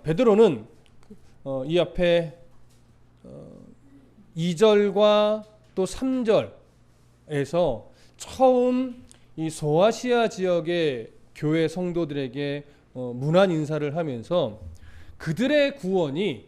베드로는 이 앞에 2절과 또 3절에서 처음 이 소아시아 지역의 교회 성도들에게 문안 인사를 하면서 그들의 구원이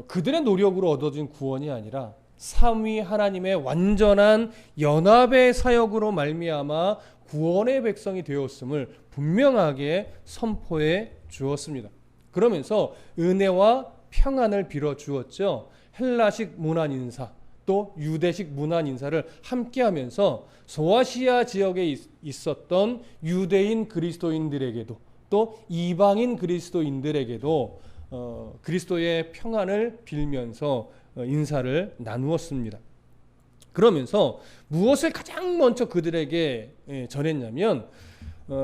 그들의 노력으로 얻어진 구원이 아니라 삼위 하나님의 완전한 연합의 사역으로 말미암아 구원의 백성이 되었음을 분명하게 선포해 주었습니다. 그러면서 은혜와 평안을 빌어 주었죠. 헬라식 문안 인사 또 유대식 문안 인사를 함께 하면서 소아시아 지역에 있었던 유대인 그리스도인들에게도 또 이방인 그리스도인들에게도 그리스도의 평안을 빌면서 인사를 나누었습니다. 그러면서 무엇을 가장 먼저 그들에게 전했냐면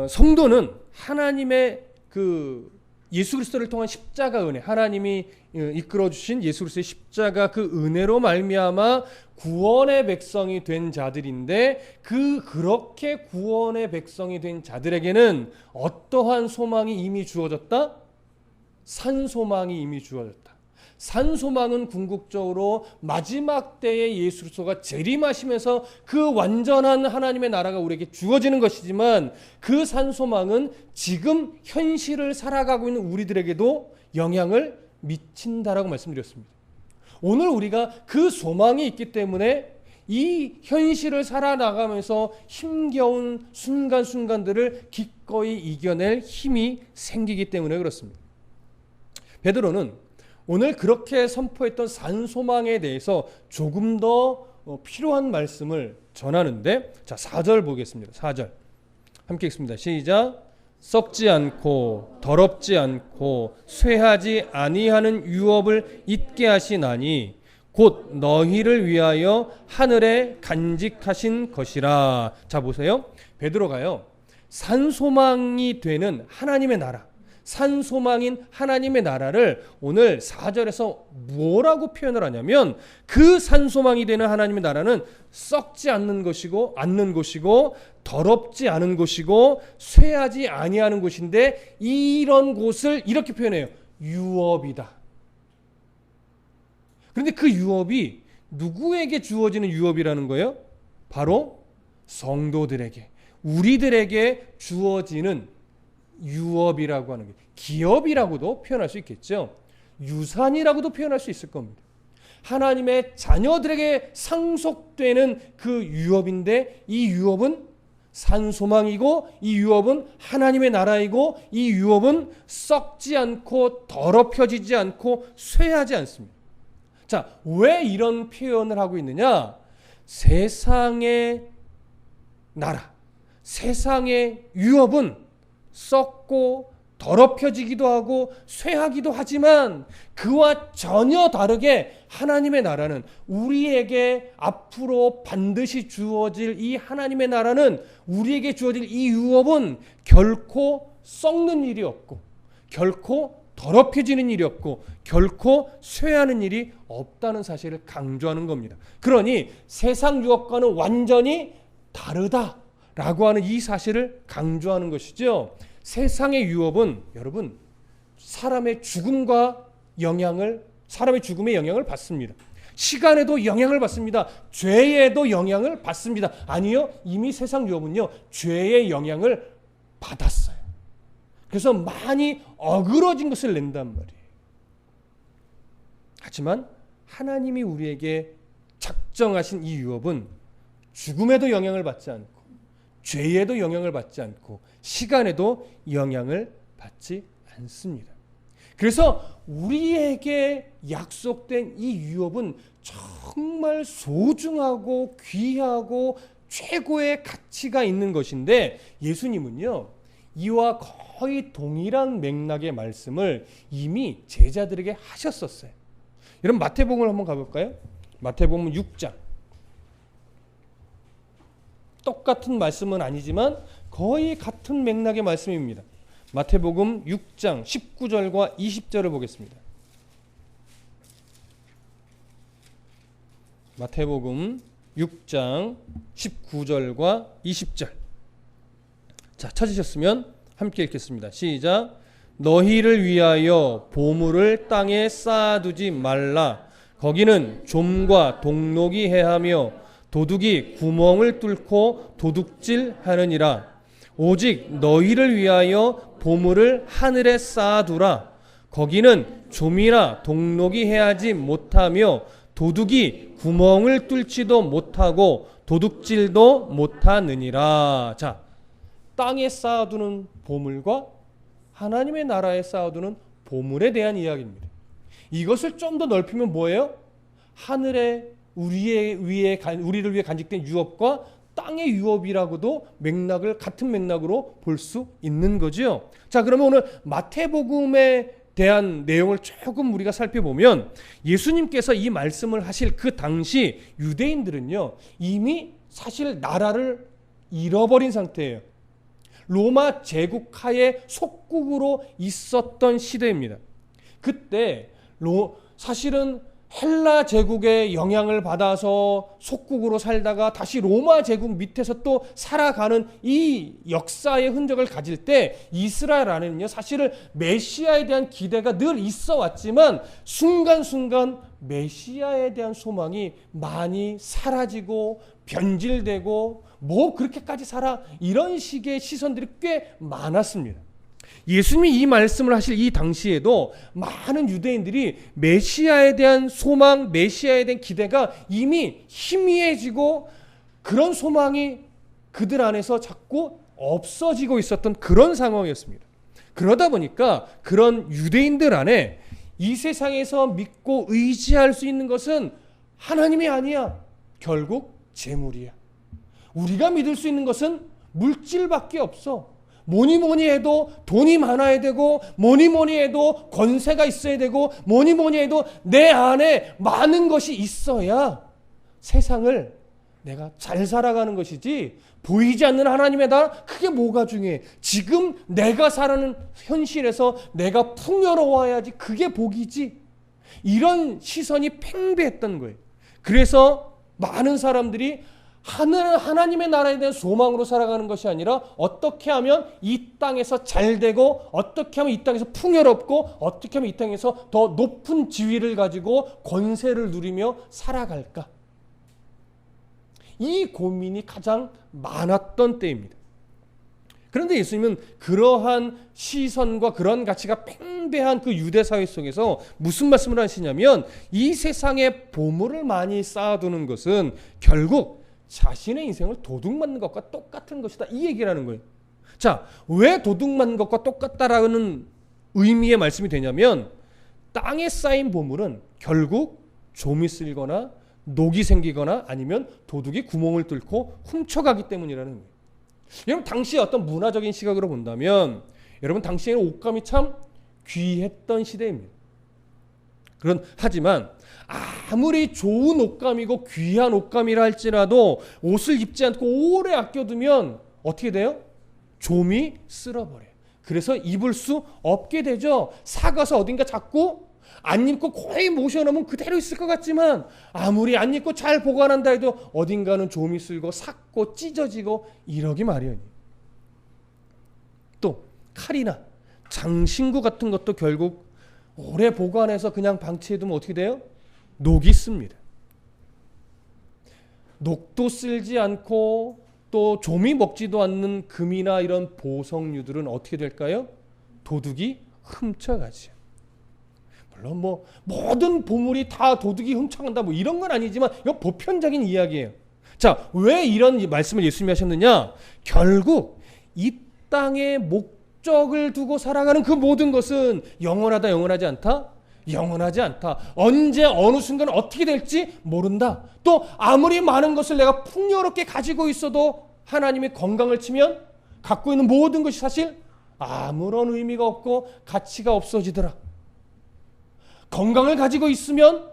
성도는 하나님의 그 예수 그리스도를 통한 십자가 은혜, 하나님이 이끌어 주신 예수 그리스도의 십자가 그 은혜로 말미암아 구원의 백성이 된 자들인데 그렇게 구원의 백성이 된 자들에게는 어떠한 소망이 이미 주어졌다? 산소망이 이미 주어졌다. 산소망은 궁극적으로 마지막 때에 예수 그리스도가 재림하시면서 그 완전한 하나님의 나라가 우리에게 주어지는 것이지만 그 산소망은 지금 현실을 살아가고 있는 우리들에게도 영향을 미친다라고 말씀드렸습니다. 오늘 우리가 그 소망이 있기 때문에 이 현실을 살아나가면서 힘겨운 순간순간들을 기꺼이 이겨낼 힘이 생기기 때문에 그렇습니다. 베드로는 오늘 그렇게 선포했던 산소망에 대해서 조금 더 필요한 말씀을 전하는데, 자 4절 보겠습니다. 4절 함께 읽습니다. 시작. 썩지 않고 더럽지 않고 쇠하지 아니하는 유업을 잊게 하시나니 곧 너희를 위하여 하늘에 간직하신 것이라. 자 보세요. 베드로가요 산소망이 되는 하나님의 나라, 산소망인 하나님의 나라를 오늘 4절에서 뭐라고 표현을 하냐면 그 산소망이 되는 하나님의 나라는 썩지 않는 곳이고 더럽지 않은 곳이고 쇠하지 아니하는 곳인데 이런 곳을 이렇게 표현해요. 유업이다. 그런데 그 유업이 누구에게 주어지는 유업이라는 거예요? 바로 성도들에게, 우리들에게 주어지는 유업이라고 하는 게, 기업이라고도 표현할 수 있겠죠. 유산이라고도 표현할 수 있을 겁니다. 하나님의 자녀들에게 상속되는 그 유업인데 이 유업은 산소망이고 이 유업은 하나님의 나라이고 이 유업은 썩지 않고 더럽혀지지 않고 쇠하지 않습니다. 자, 왜 이런 표현을 하고 있느냐? 세상의 나라, 세상의 유업은 썩고 더럽혀지기도 하고 쇠하기도 하지만 그와 전혀 다르게 하나님의 나라는, 우리에게 앞으로 반드시 주어질 이 하나님의 나라는, 우리에게 주어질 이 유업은 결코 썩는 일이 없고 결코 더럽혀지는 일이 없고 결코 쇠하는 일이 없다는 사실을 강조하는 겁니다. 그러니 세상 유업과는 완전히 다르다라고 하는 이 사실을 강조하는 것이죠. 세상의 유업은 여러분 사람의 죽음의 영향을 받습니다. 시간에도 영향을 받습니다. 죄에도 영향을 받습니다. 아니요, 이미 세상 유업은요 죄의 영향을 받았어요. 그래서 많이 어그러진 것을 낸단 말이에요. 하지만 하나님이 우리에게 작정하신 이 유업은 죽음에도 영향을 받지 않고 죄에도 영향을 받지 않고 시간에도 영향을 받지 않습니다. 그래서 우리에게 약속된 이 유업은 정말 소중하고 귀하고 최고의 가치가 있는 것인데 예수님은요 이와 거의 동일한 맥락의 말씀을 이미 제자들에게 하셨었어요. 여러분 마태복음을 한번 가볼까요? 마태복음 6장. 똑같은 말씀은 아니지만 거의 같은 맥락의 말씀입니다. 마태복음 6장 19절과 20절을 보겠습니다. 마태복음 6장 19절과 20절. 자, 찾으셨으면 함께 읽겠습니다. 시작. 너희를 위하여 보물을 땅에 쌓아두지 말라. 거기는 좀과 동록이 해하며 도둑이 구멍을 뚫고 도둑질하느니라. 오직 너희를 위하여 보물을 하늘에 쌓아두라. 거기는 좀이나 동록이 해하지 못하며 도둑이 구멍을 뚫지도 못하고 도둑질도 못하느니라. 자, 땅에 쌓아두는 보물과 하나님의 나라에 쌓아두는 보물에 대한 이야기입니다. 이것을 좀 더 넓히면 뭐예요? 하늘에 우리를 위해 간직된 유업과 땅의 유업이라고도 같은 맥락으로 볼 수 있는 거죠. 자, 그러면 오늘 마태복음에 대한 내용을 조금 우리가 살펴보면 예수님께서 이 말씀을 하실 그 당시 유대인들은요, 이미 사실 나라를 잃어버린 상태예요. 로마 제국 하에 속국으로 있었던 시대입니다. 그때 사실은 헬라 제국의 영향을 받아서 속국으로 살다가 다시 로마 제국 밑에서 또 살아가는 이 역사의 흔적을 가질 때 이스라엘 안에는요, 사실은 메시아에 대한 기대가 늘 있어 왔지만 순간순간 메시아에 대한 소망이 많이 사라지고 변질되고 뭐 그렇게까지 살아, 이런 식의 시선들이 꽤 많았습니다. 예수님이 이 말씀을 하실 이 당시에도 많은 유대인들이 메시아에 대한 소망, 메시아에 대한 기대가 이미 희미해지고 그런 소망이 그들 안에서 자꾸 없어지고 있었던 그런 상황이었습니다. 그러다 보니까 그런 유대인들 안에 이 세상에서 믿고 의지할 수 있는 것은 하나님이 아니야. 결국 재물이야. 우리가 믿을 수 있는 것은 물질밖에 없어. 뭐니 해도 돈이 많아야 되고, 뭐니 해도 권세가 있어야 되고, 뭐니 해도 내 안에 많은 것이 있어야 세상을 내가 잘 살아가는 것이지, 보이지 않는 하나님의 나라, 그게 뭐가 중요해? 지금 내가 살아가는 현실에서 내가 풍요로워야지, 그게 복이지. 이런 시선이 팽배했던 거예요. 그래서 많은 사람들이 하나님의 나라에 대한 소망으로 살아가는 것이 아니라 어떻게 하면 이 땅에서 잘 되고, 어떻게 하면 이 땅에서 풍요롭고, 어떻게 하면 이 땅에서 더 높은 지위를 가지고 권세를 누리며 살아갈까? 이 고민이 가장 많았던 때입니다. 그런데 예수님은 그러한 시선과 그런 가치가 팽배한 그 유대 사회 속에서 무슨 말씀을 하시냐면, 이 세상에 보물을 많이 쌓아두는 것은 결국 자신의 인생을 도둑맞는 것과 똑같은 것이다, 이 얘기를 하는 거예요. 자, 왜 도둑맞는 것과 똑같다라는 의미의 말씀이 되냐면, 땅에 쌓인 보물은 결국 좀이 쓸거나 녹이 생기거나 아니면 도둑이 구멍을 뚫고 훔쳐가기 때문이라는 거예요. 여러분, 당시의 어떤 문화적인 시각으로 본다면 여러분, 당시에는 옷감이 참 귀했던 시대입니다. 하지만 아무리 좋은 옷감이고 귀한 옷감이라 할지라도 옷을 입지 않고 오래 아껴두면 어떻게 돼요? 좀이 쓸어버려요. 그래서 입을 수 없게 되죠. 사가서 어딘가 자꾸 안 입고 거의 모셔놓으면 그대로 있을 것 같지만 아무리 안 입고 잘 보관한다 해도 어딘가는 좀이 쓸고 삭고 찢어지고 이러기 마련이에요. 또 칼이나 장신구 같은 것도 결국 오래 보관해서 그냥 방치해두면 어떻게 돼요? 녹이 씁니다. 녹도 쓸지 않고 또 좀이 먹지도 않는 금이나 이런 보석류들은 어떻게 될까요? 도둑이 훔쳐가죠. 물론 뭐 모든 보물이 다 도둑이 훔쳐간다 뭐 이런 건 아니지만 이거 보편적인 이야기예요. 자, 왜 이런 말씀을 예수님이 하셨느냐? 결국 이 땅의 목적을 두고 살아가는 그 모든 것은 영원하다, 영원하지 않다? 영원하지 않다. 언제 어느 순간 어떻게 될지 모른다. 또 아무리 많은 것을 내가 풍요롭게 가지고 있어도 하나님의 건강을 치면 갖고 있는 모든 것이 사실 아무런 의미가 없고 가치가 없어지더라. 건강을 가지고 있으면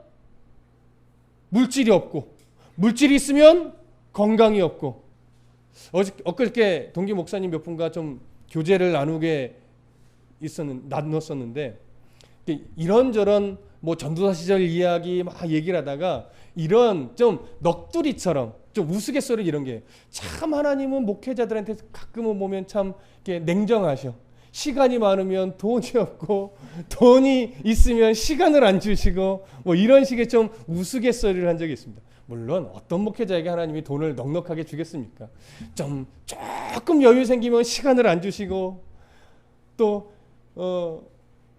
물질이 없고, 물질이 있으면 건강이 없고. 엊그저께 동기 목사님 몇 분과 좀 교제를 나눴었는데 이런저런 뭐 전도사 시절 이야기 막 얘기를 하다가 이런 좀 넋두리처럼 좀 우스갯소리 이런 게 참 하나님은 목회자들한테 가끔은 보면 참 이렇게 냉정하셔. 시간이 많으면 돈이 없고 돈이 있으면 시간을 안 주시고 뭐 이런 식의 좀 우스갯소리를 한 적이 있습니다. 물론 어떤 목회자에게 하나님이 돈을 넉넉하게 주겠습니까? 좀 조금 여유 생기면 시간을 안 주시고 또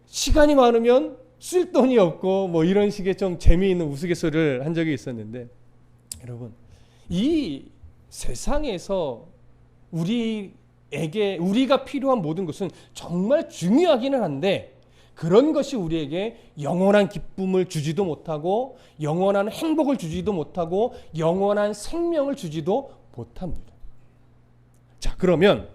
시간이 많으면 쓸 돈이 없고 뭐 이런 식의 좀 재미있는 우스갯소리를 한 적이 있었는데, 여러분, 이 세상에서 우리가 필요한 모든 것은 정말 중요하기는 한데 그런 것이 우리에게 영원한 기쁨을 주지도 못하고 영원한 행복을 주지도 못하고 영원한 생명을 주지도 못합니다. 자, 그러면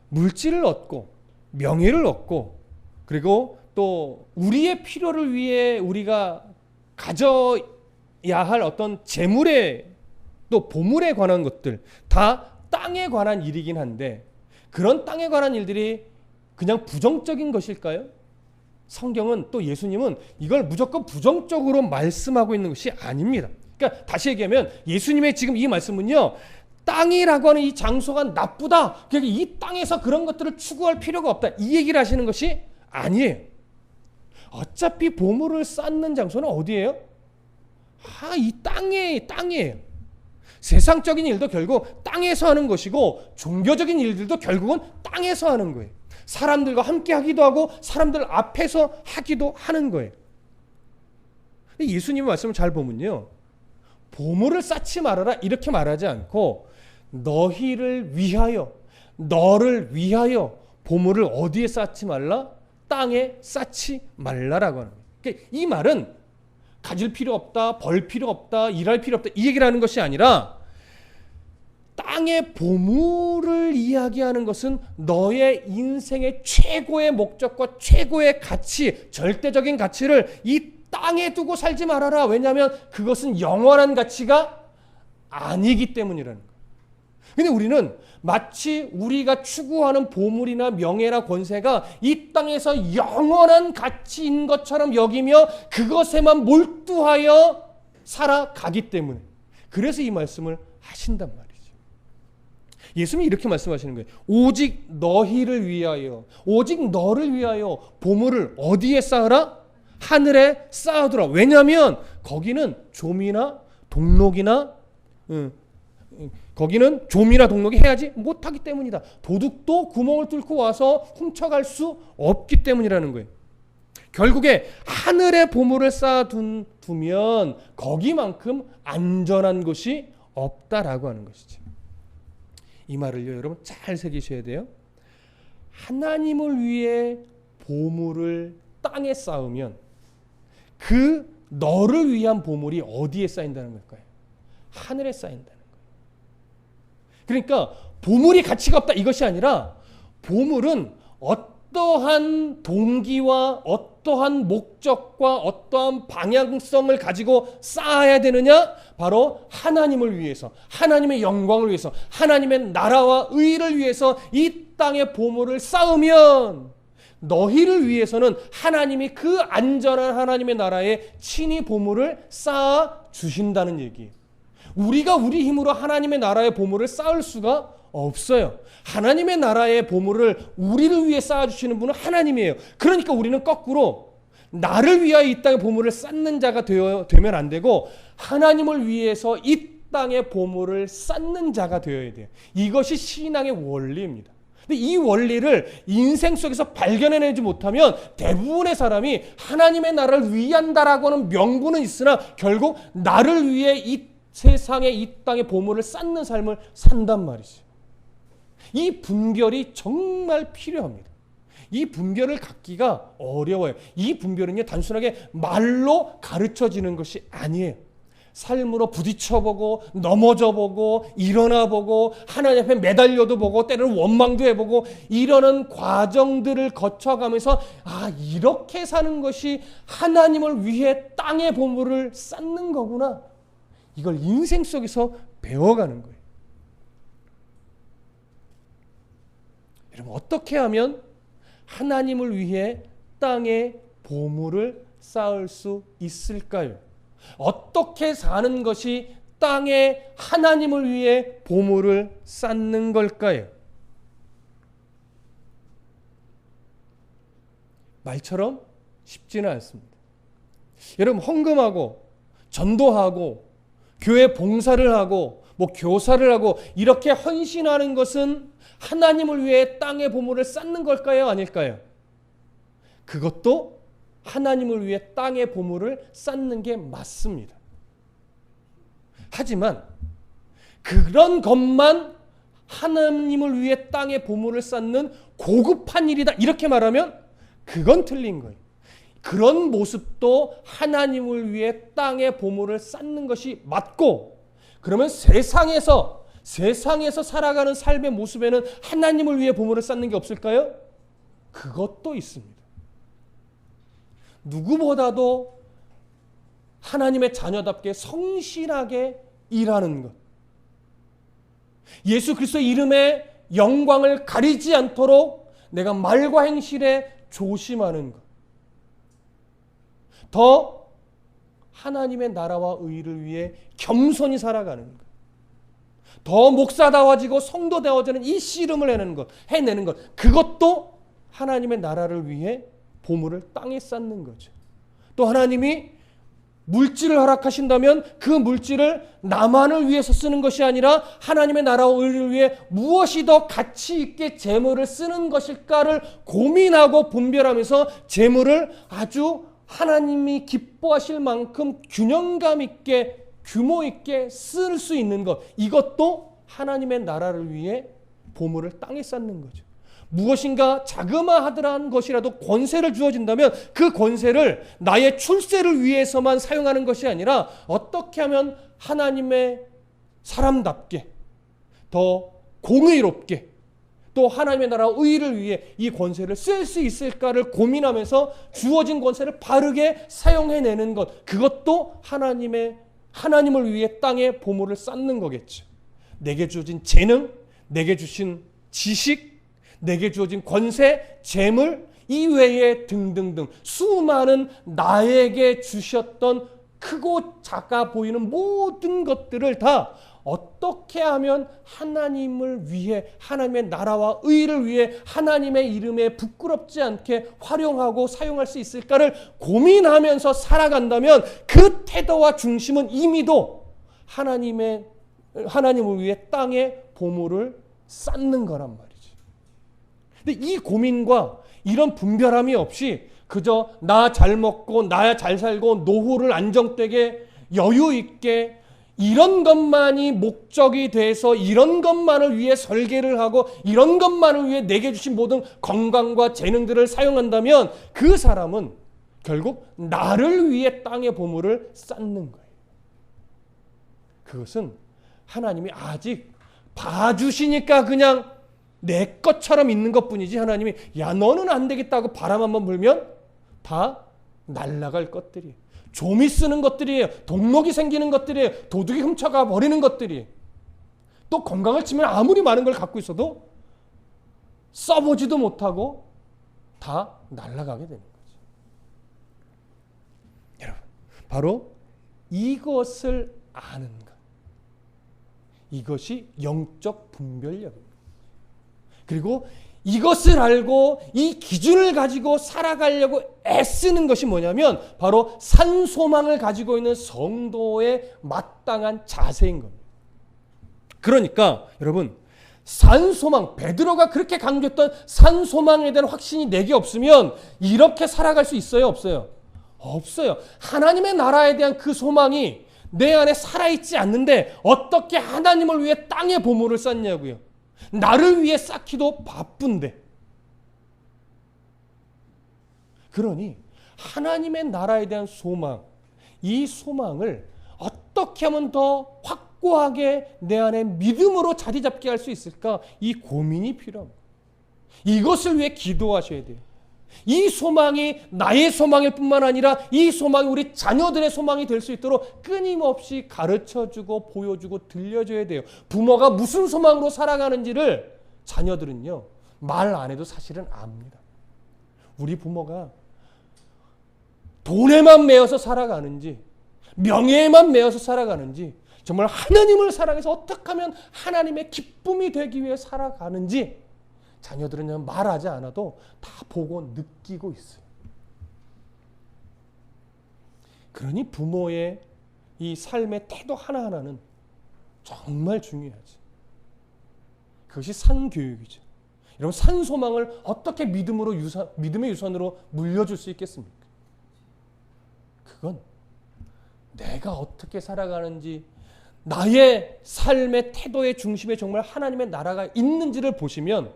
물질을 얻고 명예를 얻고 그리고 또 우리의 필요를 위해 우리가 가져야 할 어떤 재물에 또 보물에 관한 것들 다 땅에 관한 일이긴 한데 그런 땅에 관한 일들이 그냥 부정적인 것일까요? 성경은 또 예수님은 이걸 무조건 부정적으로 말씀하고 있는 것이 아닙니다. 그러니까 다시 얘기하면 예수님의 지금 이 말씀은요, 땅이라고 하는 이 장소가 나쁘다, 그러니까 이 땅에서 그런 것들을 추구할 필요가 없다, 이 얘기를 하시는 것이 아니에요. 어차피 보물을 쌓는 장소는 어디예요? 이 땅이에요. 세상적인 일도 결국 땅에서 하는 것이고 종교적인 일들도 결국은 땅에서 하는 거예요. 사람들과 함께 하기도 하고 사람들 앞에서 하기도 하는 거예요. 예수님의 말씀을 잘 보면요, 보물을 쌓지 말아라 이렇게 말하지 않고 너를 위하여 보물을 어디에 쌓지 말라? 땅에 쌓지 말라라고 하는 거예요. 그러니까 이 말은 가질 필요 없다, 벌 필요 없다, 일할 필요 없다 이 얘기를 하는 것이 아니라 땅의 보물을 이야기하는 것은 너의 인생의 최고의 목적과 최고의 가치, 절대적인 가치를 이 땅에 두고 살지 말아라. 왜냐하면 그것은 영원한 가치가 아니기 때문이라는 거예요. 근데 우리는 마치 우리가 추구하는 보물이나 명예나 권세가 이 땅에서 영원한 가치인 것처럼 여기며 그것에만 몰두하여 살아가기 때문에, 그래서 이 말씀을 하신단 말이죠. 예수님이 이렇게 말씀하시는 거예요. 오직 너희를 위하여, 오직 너를 위하여 보물을 어디에 쌓으라? 하늘에 쌓아두라. 왜냐하면 거기는 좀이나 동록이 해야지 못하기 때문이다. 도둑도 구멍을 뚫고 와서 훔쳐갈 수 없기 때문이라는 거예요. 결국에 하늘에 보물을 쌓아두면 거기만큼 안전한 곳이 없다라고 하는 것이죠. 이 말을요, 여러분 잘 새기셔야 돼요. 하나님을 위해 보물을 땅에 쌓으면 그 너를 위한 보물이 어디에 쌓인다는 걸까요? 하늘에 쌓인다는 거예요. 그러니까 보물이 가치가 없다 이것이 아니라 보물은 어떠한 동기와 어떠한 목적과 어떠한 방향성을 가지고 쌓아야 되느냐? 바로 하나님을 위해서, 하나님의 영광을 위해서, 하나님의 나라와 의를 위해서 이 땅에 보물을 쌓으면 너희를 위해서는 하나님이 그 안전한 하나님의 나라에 친히 보물을 쌓아 주신다는 얘기예요. 우리가 우리 힘으로 하나님의 나라의 보물을 쌓을 수가 없어요. 하나님의 나라의 보물을 우리를 위해 쌓아주시는 분은 하나님이에요. 그러니까 우리는 거꾸로 나를 위하여 이 땅의 보물을 쌓는 자가 되면 안 되고 하나님을 위해서 이 땅의 보물을 쌓는 자가 되어야 돼요. 이것이 신앙의 원리입니다. 근데 이 원리를 인생 속에서 발견해내지 못하면 대부분의 사람이 하나님의 나라를 위한다라고 하는 명분은 있으나 결국 나를 위해 이 세상에 이 땅의 보물을 쌓는 삶을 산단 말이죠. 이 분별이 정말 필요합니다. 이 분별을 갖기가 어려워요. 이 분별은요, 단순하게 말로 가르쳐지는 것이 아니에요. 삶으로 부딪혀보고 넘어져보고 일어나보고 하나님 앞에 매달려도 보고 때로는 원망도 해보고 이러는 과정들을 거쳐가면서 이렇게 사는 것이 하나님을 위해 땅의 보물을 쌓는 거구나. 이걸 인생 속에서 배워가는 거예요. 여러분, 어떻게 하면 하나님을 위해 땅에 보물을 쌓을 수 있을까요? 어떻게 사는 것이 땅에 하나님을 위해 보물을 쌓는 걸까요? 말처럼 쉽지는 않습니다. 여러분, 헌금하고 전도하고 교회 봉사를 하고 교사를 하고 이렇게 헌신하는 것은 하나님을 위해 땅의 보물을 쌓는 걸까요? 아닐까요? 그것도 하나님을 위해 땅의 보물을 쌓는 게 맞습니다. 하지만 그런 것만 하나님을 위해 땅의 보물을 쌓는 고급한 일이다 이렇게 말하면 그건 틀린 거예요. 그런 모습도 하나님을 위해 땅의 보물을 쌓는 것이 맞고, 그러면 세상에서 살아가는 삶의 모습에는 하나님을 위해 보물을 쌓는 게 없을까요? 그것도 있습니다. 누구보다도 하나님의 자녀답게 성실하게 일하는 것, 예수 그리스도의 이름의 영광을 가리지 않도록 내가 말과 행실에 조심하는 것, 더 하나님의 나라와 의를 위해 겸손히 살아가는 것, 더 목사다워지고 성도다워지는 이 씨름을 해내는 것, 그것도 하나님의 나라를 위해 보물을 땅에 쌓는 거죠. 또 하나님이 물질을 허락하신다면 그 물질을 나만을 위해서 쓰는 것이 아니라 하나님의 나라와 의를 위해 무엇이 더 가치 있게 재물을 쓰는 것일까를 고민하고 분별하면서 재물을 아주 하나님이 기뻐하실 만큼 균형감 있게 규모 있게 쓸 수 있는 것, 이것도 하나님의 나라를 위해 보물을 땅에 쌓는 거죠. 무엇인가 자그마하더란 것이라도 권세를 주어진다면 그 권세를 나의 출세를 위해서만 사용하는 것이 아니라 어떻게 하면 하나님의 사람답게 더 공의롭게 또 하나님의 나라 의를 위해 이 권세를 쓸 수 있을까를 고민하면서 주어진 권세를 바르게 사용해내는 것, 그것도 하나님을 위해 땅에 보물을 쌓는 거겠죠. 내게 주어진 재능, 내게 주신 지식, 내게 주어진 권세, 재물 이외에 등등등 수많은 나에게 주셨던 크고 작아 보이는 모든 것들을 다 어떻게 하면 하나님을 위해, 하나님의 나라와 의를 위해 하나님의 이름에 부끄럽지 않게 활용하고 사용할 수 있을까를 고민하면서 살아간다면 그 태도와 중심은 이미도 하나님을 위해 땅에 보물을 쌓는 거란 말이죠. 근데 이 고민과 이런 분별함이 없이 그저 나 잘 먹고 나 잘 살고 노후를 안정되게 여유 있게 이런 것만이 목적이 돼서 이런 것만을 위해 설계를 하고 이런 것만을 위해 내게 주신 모든 건강과 재능들을 사용한다면 그 사람은 결국 나를 위해 땅의 보물을 쌓는 거예요. 그것은 하나님이 아직 봐주시니까 그냥 내 것처럼 있는 것뿐이지, 하나님이 야 너는 안 되겠다고 바람 한번 불면 다 날아갈 것들이에요. 좀이 쓰는 것들이에요. 동록이 생기는 것들이에요. 도둑이 훔쳐가 버리는 것들이에요. 또 건강을 치면 아무리 많은 걸 갖고 있어도 써보지도 못하고 다 날아가게 되는 거죠. 여러분, 바로 이것을 아는 것, 이것이 영적 분별력입니다. 그리고 이것을 알고 이 기준을 가지고 살아가려고 애쓰는 것이 뭐냐면 바로 산소망을 가지고 있는 성도의 마땅한 자세인 겁니다. 그러니까 여러분, 산소망, 베드로가 그렇게 강조했던 산소망에 대한 확신이 내게 없으면 이렇게 살아갈 수 있어요? 없어요? 없어요. 하나님의 나라에 대한 그 소망이 내 안에 살아있지 않는데 어떻게 하나님을 위해 땅에 보물을 쌓냐고요. 나를 위해 쌓기도 바쁜데. 그러니 하나님의 나라에 대한 소망, 이 소망을 어떻게 하면 더 확고하게 내 안에 믿음으로 자리 잡게 할 수 있을까? 이 고민이 필요합니다. 이것을 위해 기도하셔야 돼요. 이 소망이 나의 소망일 뿐만 아니라 이 소망이 우리 자녀들의 소망이 될 수 있도록 끊임없이 가르쳐주고 보여주고 들려줘야 돼요. 부모가 무슨 소망으로 살아가는지를 자녀들은요, 말 안 해도 사실은 압니다. 우리 부모가 돈에만 매여서 살아가는지 명예에만 매여서 살아가는지 정말 하나님을 사랑해서 어떻게 하면 하나님의 기쁨이 되기 위해 살아가는지 자녀들은 말하지 않아도 다 보고 느끼고 있어요. 그러니 부모의 이 삶의 태도 하나하나는 정말 중요하지. 그것이 산교육이죠. 여러분, 산소망을 어떻게 믿음의 유산으로 물려줄 수 있겠습니까? 그건 내가 어떻게 살아가는지, 나의 삶의 태도의 중심에 정말 하나님의 나라가 있는지를 보시면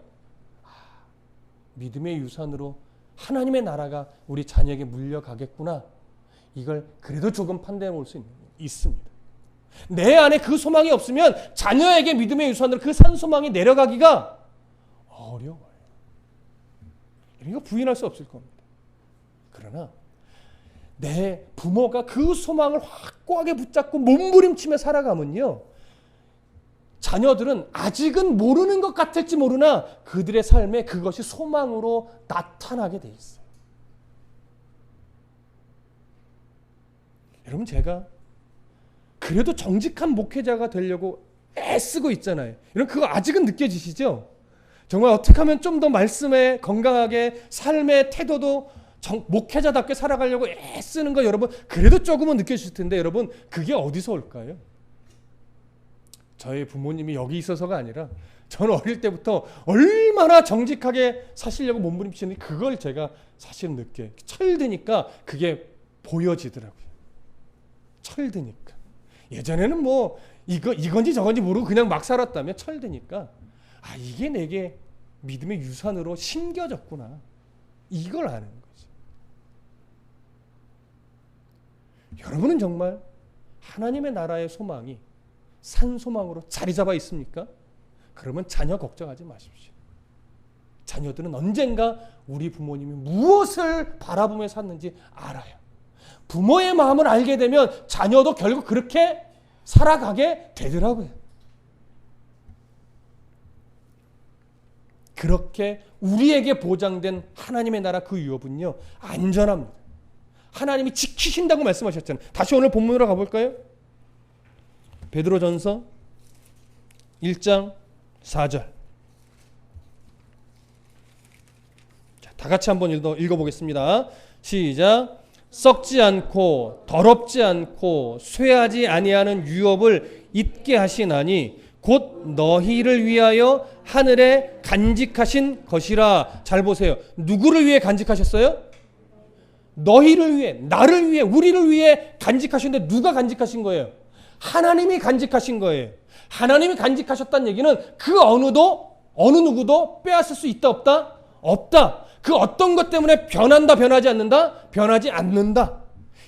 믿음의 유산으로 하나님의 나라가 우리 자녀에게 물려가겠구나, 이걸 그래도 조금 판단해 볼 수 있습니다. 내 안에 그 소망이 없으면 자녀에게 믿음의 유산으로 그 산소망이 내려가기가 어려워요. 이거 부인할 수 없을 겁니다. 그러나 내 부모가 그 소망을 확고하게 붙잡고 몸부림치며 살아가면요, 자녀들은 아직은 모르는 것 같을지 모르나 그들의 삶에 그것이 소망으로 나타나게 돼 있어요. 여러분, 제가 그래도 정직한 목회자가 되려고 애쓰고 있잖아요. 여러분, 그거 아직은 느껴지시죠? 정말 어떻게 하면 좀 더 말씀에 건강하게 삶의 태도도 목회자답게 살아가려고 애쓰는 거 여러분 그래도 조금은 느껴지실 텐데, 여러분 그게 어디서 올까요? 저의 부모님이 여기 있어서가 아니라 저는 어릴 때부터 얼마나 정직하게 사시려고 몸부림치는지 그걸 제가 사실 느껴요. 철드니까 그게 보여지더라고요. 철드니까. 예전에는 뭐 이건지 저건지 모르고 그냥 막 살았다면, 철드니까 이게 내게 믿음의 유산으로 심겨졌구나, 이걸 아는 거죠. 여러분은 정말 하나님의 나라의 소망이 산소망으로 자리 잡아 있습니까? 그러면 자녀 걱정하지 마십시오. 자녀들은 언젠가 우리 부모님이 무엇을 바라보며 샀는지 알아요. 부모의 마음을 알게 되면 자녀도 결국 그렇게 살아가게 되더라고요. 그렇게 우리에게 보장된 하나님의 나라 그 유업은요, 안전합니다. 하나님이 지키신다고 말씀하셨잖아요. 다시 오늘 본문으로 가볼까요? 베드로전서 1장 4절. 자, 다 같이 한번 읽어보겠습니다. 시작. 썩지 않고 더럽지 않고 쇠하지 아니하는 유업을 잊게 하시나니 곧 너희를 위하여 하늘에 간직하신 것이라. 잘 보세요. 누구를 위해 간직하셨어요? 너희를 위해, 나를 위해, 우리를 위해 간직하셨는데 누가 간직하신 거예요? 하나님이 간직하신 거예요. 하나님이 간직하셨다는 얘기는 그 어느 누구도 빼앗을 수 있다 없다? 없다. 그 어떤 것 때문에 변한다 변하지 않는다? 변하지 않는다.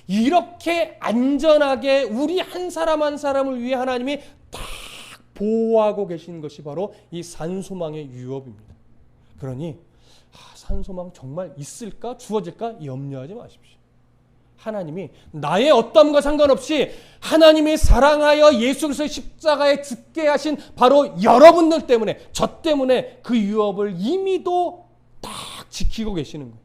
이렇게 안전하게 우리 한 사람 한 사람을 위해 하나님이 딱 보호하고 계신 것이 바로 이 산소망의 유업입니다. 그러니 산소망 정말 있을까? 주어질까? 염려하지 마십시오. 하나님이 나의 어떠함과 상관없이 하나님이 사랑하여 예수 그리스도의 십자가에 죽게 하신 바로 여러분들 때문에, 저 때문에 그 유업을 이미도 딱 지키고 계시는 거예요.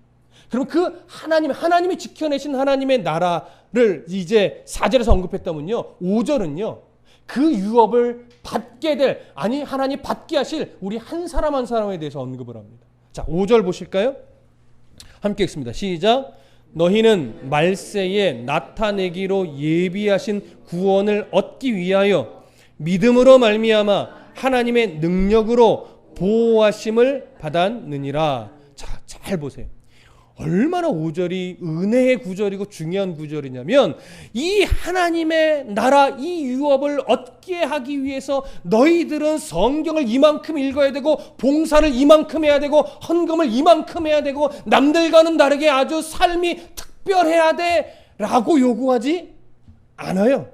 그럼 그 하나님이 지켜내신 하나님의 나라를 이제 4절에서 언급했다면요, 5절은요 그 유업을 받게 될, 하나님 받게 하실 우리 한 사람 한 사람에 대해서 언급을 합니다. 자, 5절 보실까요? 함께 읽습니다. 시작. 너희는 말세에 나타내기로 예비하신 구원을 얻기 위하여 믿음으로 말미암아 하나님의 능력으로 보호하심을 받았느니라. 자, 잘 보세요. 얼마나 5절이 은혜의 구절이고 중요한 구절이냐면, 이 하나님의 나라, 이 유업을 얻게 하기 위해서 너희들은 성경을 이만큼 읽어야 되고, 봉사를 이만큼 해야 되고, 헌금을 이만큼 해야 되고, 남들과는 다르게 아주 삶이 특별해야 돼 라고 요구하지 않아요.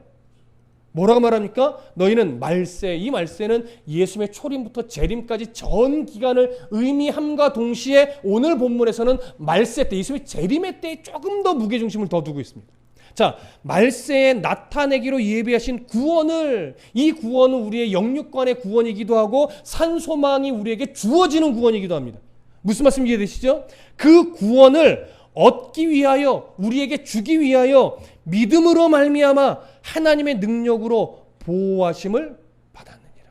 뭐라고 말합니까? 너희는 말세, 이 말세는 예수님의 초림부터 재림까지 전 기간을 의미함과 동시에 오늘 본문에서는 말세 때, 예수님의 재림의 때에 조금 더 무게중심을 더 두고 있습니다. 자, 말세에 나타내기로 예비하신 구원을, 이 구원은 우리의 영육간의 구원이기도 하고 산소망이 우리에게 주어지는 구원이기도 합니다. 무슨 말씀 이해되시죠? 그 구원을 얻기 위하여, 우리에게 주기 위하여 믿음으로 말미암아 하나님의 능력으로 보호하심을 받았느니라.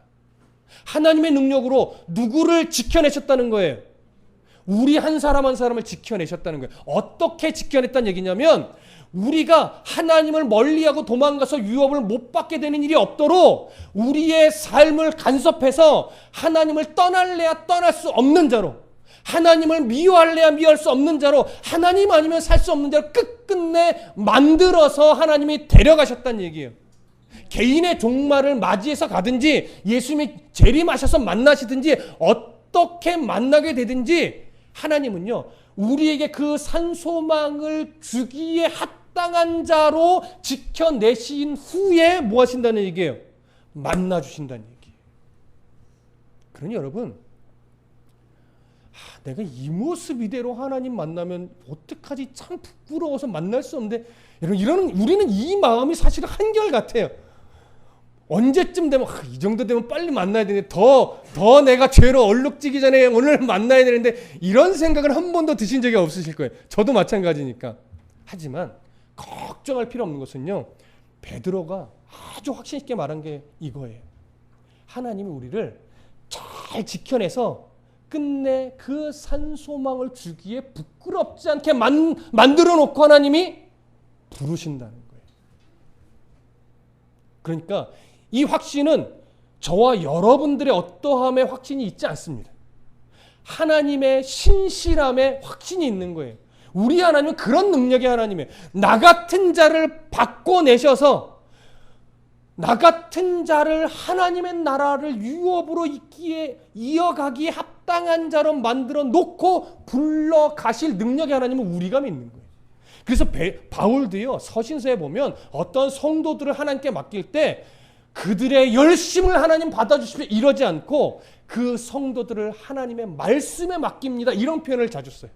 하나님의 능력으로 누구를 지켜내셨다는 거예요? 우리 한 사람 한 사람을 지켜내셨다는 거예요. 어떻게 지켜냈다는 얘기냐면 우리가 하나님을 멀리하고 도망가서 유업을 못 받게 되는 일이 없도록 우리의 삶을 간섭해서 하나님을 떠날래야 떠날 수 없는 자로, 하나님을 미워할래야 미워할 수 없는 자로, 하나님 아니면 살 수 없는 자로 끝끝내 만들어서 하나님이 데려가셨다는 얘기예요. 개인의 종말을 맞이해서 가든지 예수님이 재림하셔서 만나시든지 어떻게 만나게 되든지 하나님은요 우리에게 그 산소망을 주기에 합당한 자로 지켜내신 후에 뭐 하신다는 얘기예요? 만나주신다는 얘기예요. 그러니 여러분, 내가 이 모습 이대로 하나님 만나면 어떡하지? 참 부끄러워서 만날 수 없는데, 여러분, 우리는 이 마음이 사실은 한결같아요. 언제쯤 되면 이 정도 되면 빨리 만나야 되는데 더 내가 죄로 얼룩지기 전에 오늘 만나야 되는데, 이런 생각을 한 번도 드신 적이 없으실 거예요. 저도 마찬가지니까. 하지만 걱정할 필요 없는 것은요, 베드로가 아주 확신 있게 말한 게 이거예요. 하나님이 우리를 잘 지켜내서 끝내 그 산소망을 주기에 부끄럽지 않게 만들어 놓고 하나님이 부르신다는 거예요. 그러니까 이 확신은 저와 여러분들의 어떠함의 확신이 있지 않습니다. 하나님의 신실함의 확신이 있는 거예요. 우리 하나님은 그런 능력의 하나님이에요. 나 같은 자를 바꿔내셔서 나 같은 자를 하나님의 나라를 유업으로 이어가기에 합당한 자로 만들어 놓고 불러가실 능력의 하나님은 우리가 믿는 거예요. 그래서 바울도요, 서신서에 보면 어떤 성도들을 하나님께 맡길 때 그들의 열심을 하나님 받아주시면 이러지 않고 그 성도들을 하나님의 말씀에 맡깁니다, 이런 표현을 자주 써요.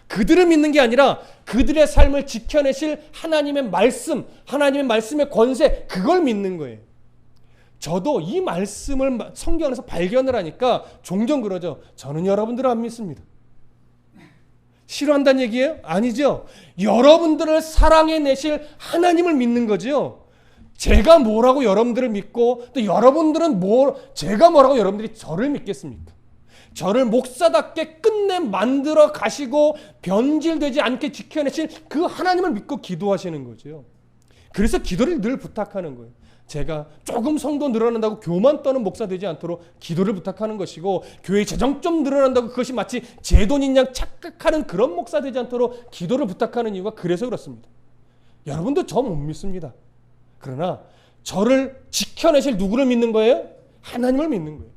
그들을 믿는 게 아니라 그들의 삶을 지켜내실 하나님의 말씀, 하나님의 말씀의 권세, 그걸 믿는 거예요. 저도 이 말씀을 성경 안에서 발견을 하니까 종종 그러죠. 저는 여러분들을 안 믿습니다. 싫어한다는 얘기예요? 아니죠. 여러분들을 사랑해내실 하나님을 믿는 거죠. 제가 뭐라고 여러분들을 믿고 또 여러분들은 제가 뭐라고 여러분들이 저를 믿겠습니까? 저를 목사답게 끝내 만들어 가시고 변질되지 않게 지켜내신 그 하나님을 믿고 기도하시는 거죠. 그래서 기도를 늘 부탁하는 거예요. 제가 조금 성도 늘어난다고 교만 떠는 목사 되지 않도록 기도를 부탁하는 것이고, 교회 재정 좀 늘어난다고 그것이 마치 제 돈인 양 착각하는 그런 목사 되지 않도록 기도를 부탁하는 이유가 그래서 그렇습니다. 여러분도 저 못 믿습니다. 그러나 저를 지켜내실 누구를 믿는 거예요? 하나님을 믿는 거예요.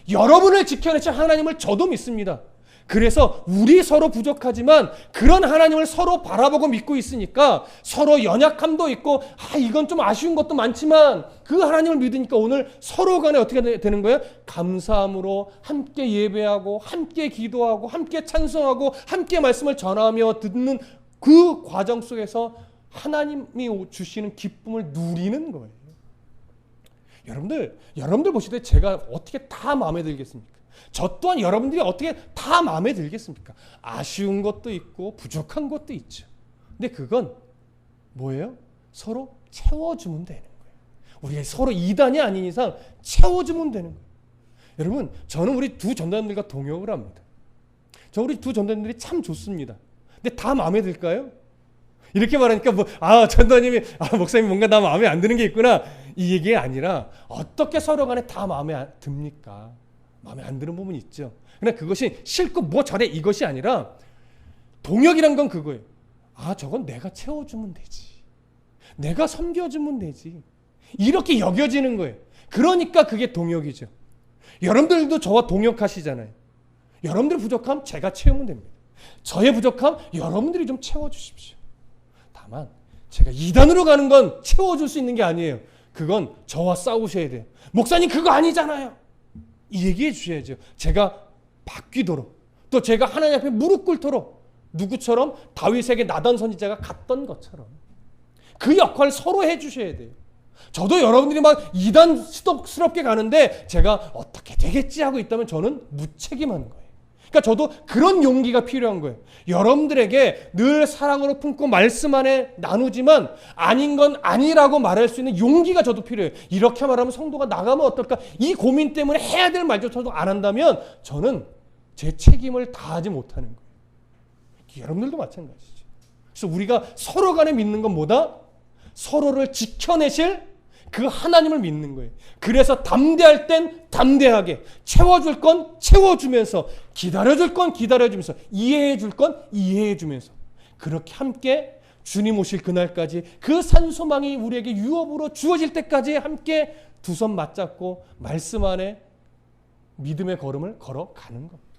여러분을 지켜내실 하나님을 저도 믿습니다. 그래서 우리 서로 부족하지만 그런 하나님을 서로 바라보고 믿고 있으니까 서로 연약함도 있고 이건 좀 아쉬운 것도 많지만 그 하나님을 믿으니까 오늘 서로 간에 어떻게 되는 거예요? 감사함으로 함께 예배하고 함께 기도하고 함께 찬송하고 함께 말씀을 전하며 듣는 그 과정 속에서 하나님이 주시는 기쁨을 누리는 거예요. 여러분들 보실 때 제가 어떻게 다 마음에 들겠습니까? 저 또한 여러분들이 어떻게 다 마음에 들겠습니까? 아쉬운 것도 있고 부족한 것도 있죠. 근데 그건 뭐예요? 서로 채워주면 되는 거예요. 우리가 서로 이단이 아닌 이상 채워주면 되는 거예요. 여러분, 저는 우리 두 전도사님들과 동역을 합니다. 우리 두 전도사님들이 참 좋습니다. 근데 다 마음에 들까요? 이렇게 말하니까 전도사님이 목사님 뭔가 나 마음에 안 드는 게 있구나, 이 얘기가 아니라 어떻게 서로 간에 다 마음에 듭니까? 마음에 안 드는 부분이 있죠. 그러나 그것이 싫고 뭐 저래 이것이 아니라 동역이란 건 그거예요. 저건 내가 채워주면 되지, 내가 섬겨주면 되지, 이렇게 여겨지는 거예요. 그러니까 그게 동역이죠. 여러분들도 저와 동역하시잖아요. 여러분들 부족함 제가 채우면 됩니다. 저의 부족함 여러분들이 좀 채워주십시오. 다만 제가 이단으로 가는 건 채워줄 수 있는 게 아니에요. 그건 저와 싸우셔야 돼요. 목사님 그거 아니잖아요, 이 얘기해 주셔야죠. 제가 바뀌도록, 또 제가 하나님 앞에 무릎 꿇도록, 누구처럼? 다윗에게 나단 선지자가 갔던 것처럼 그 역할을 서로 해 주셔야 돼요. 저도 여러분들이 막 이단스럽게 가는데 제가 어떻게 되겠지 하고 있다면 저는 무책임한 거예요. 그러니까 저도 그런 용기가 필요한 거예요. 여러분들에게 늘 사랑으로 품고 말씀 안에 나누지만 아닌 건 아니라고 말할 수 있는 용기가 저도 필요해요. 이렇게 말하면 성도가 나가면 어떨까? 이 고민 때문에 해야 될 말조차도 안 한다면 저는 제 책임을 다하지 못하는 거예요. 여러분들도 마찬가지죠. 그래서 우리가 서로 간에 믿는 건 뭐다? 서로를 지켜내실 그 하나님을 믿는 거예요. 그래서 담대할 땐 담대하게, 채워줄 건 채워주면서, 기다려줄 건 기다려주면서, 이해해줄 건 이해해주면서, 그렇게 함께 주님 오실 그날까지, 그 산소망이 우리에게 유업으로 주어질 때까지 함께 두 손 맞잡고 말씀 안에 믿음의 걸음을 걸어가는 겁니다.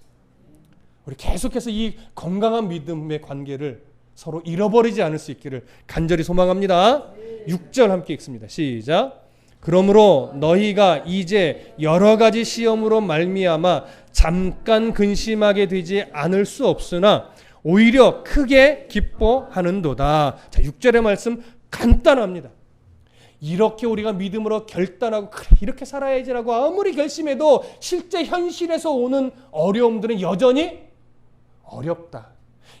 우리 계속해서 이 건강한 믿음의 관계를 서로 잃어버리지 않을 수 있기를 간절히 소망합니다. 6절 함께 읽습니다. 시작. 그러므로 너희가 이제 여러 가지 시험으로 말미암아 잠깐 근심하게 되지 않을 수 없으나 오히려 크게 기뻐하는도다. 자, 6절의 말씀 간단합니다. 이렇게 우리가 믿음으로 결단하고 그래 이렇게 살아야지라고 아무리 결심해도 실제 현실에서 오는 어려움들은 여전히 어렵다.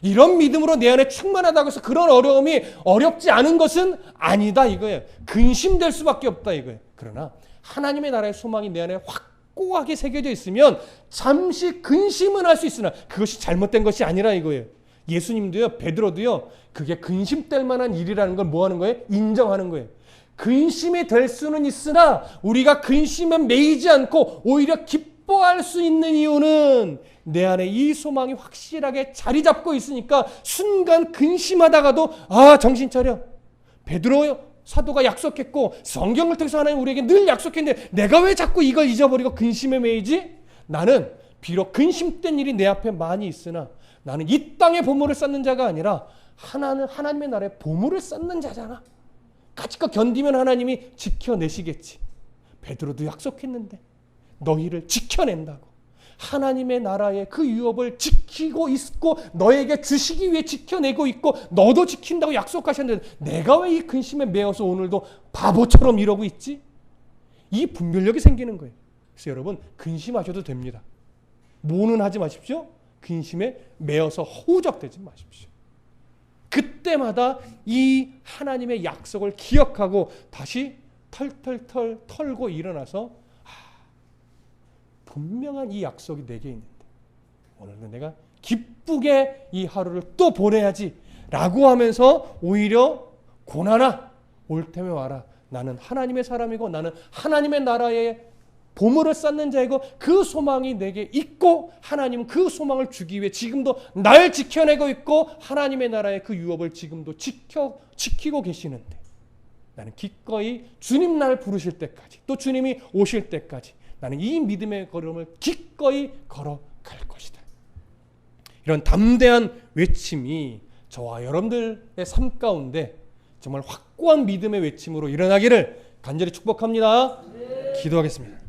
이런 믿음으로 내 안에 충만하다고 해서 그런 어려움이 어렵지 않은 것은 아니다 이거예요. 근심될 수밖에 없다 이거예요. 그러나 하나님의 나라의 소망이 내 안에 확고하게 새겨져 있으면 잠시 근심은 할 수 있으나 그것이 잘못된 것이 아니라 이거예요. 예수님도요, 베드로도요, 그게 근심될 만한 일이라는 걸 뭐 하는 거예요? 인정하는 거예요. 근심이 될 수는 있으나 우리가 근심에 매이지 않고 오히려 기뻐할 수 있는 이유는 내 안에 이 소망이 확실하게 자리 잡고 있으니까 순간 근심하다가도 아 정신 차려. 베드로 사도가 약속했고 성경을 통해서 하나님 우리에게 늘 약속했는데 내가 왜 자꾸 이걸 잊어버리고 근심에 매이지? 나는 비록 근심된 일이 내 앞에 많이 있으나 나는 이 땅의 보물을 쌓는 자가 아니라 하나님의 나라의 보물을 쌓는 자잖아. 까짓거 견디면 하나님이 지켜내시겠지. 베드로도 약속했는데 너희를 지켜낸다고. 하나님의 나라의 그 유업을 지키고 있고 너에게 주시기 위해 지켜내고 있고 너도 지킨다고 약속하셨는데 내가 왜 이 근심에 매여서 오늘도 바보처럼 이러고 있지? 이 분별력이 생기는 거예요. 그래서 여러분 근심하셔도 됩니다. 뭐는 하지 마십시오. 근심에 매여서 허우적대지 마십시오. 그때마다 이 하나님의 약속을 기억하고 다시 털털털 털고 일어나서 분명한 이 약속이 내게 있는데 오늘은 내가 기쁘게 이 하루를 또 보내야지 라고 하면서 오히려 고난아 올 테면 와라. 나는 하나님의 사람이고 나는 하나님의 나라의 보물을 쌓는 자이고 그 소망이 내게 있고 하나님은 그 소망을 주기 위해 지금도 날 지켜내고 있고 하나님의 나라의 그 유업을 지금도 지키고 계시는데 나는 기꺼이 주님 날 부르실 때까지 또 주님이 오실 때까지 나는 이 믿음의 걸음을 기꺼이 걸어갈 것이다. 이런 담대한 외침이 저와 여러분들의 삶 가운데 정말 확고한 믿음의 외침으로 일어나기를 간절히 축복합니다. 기도하겠습니다.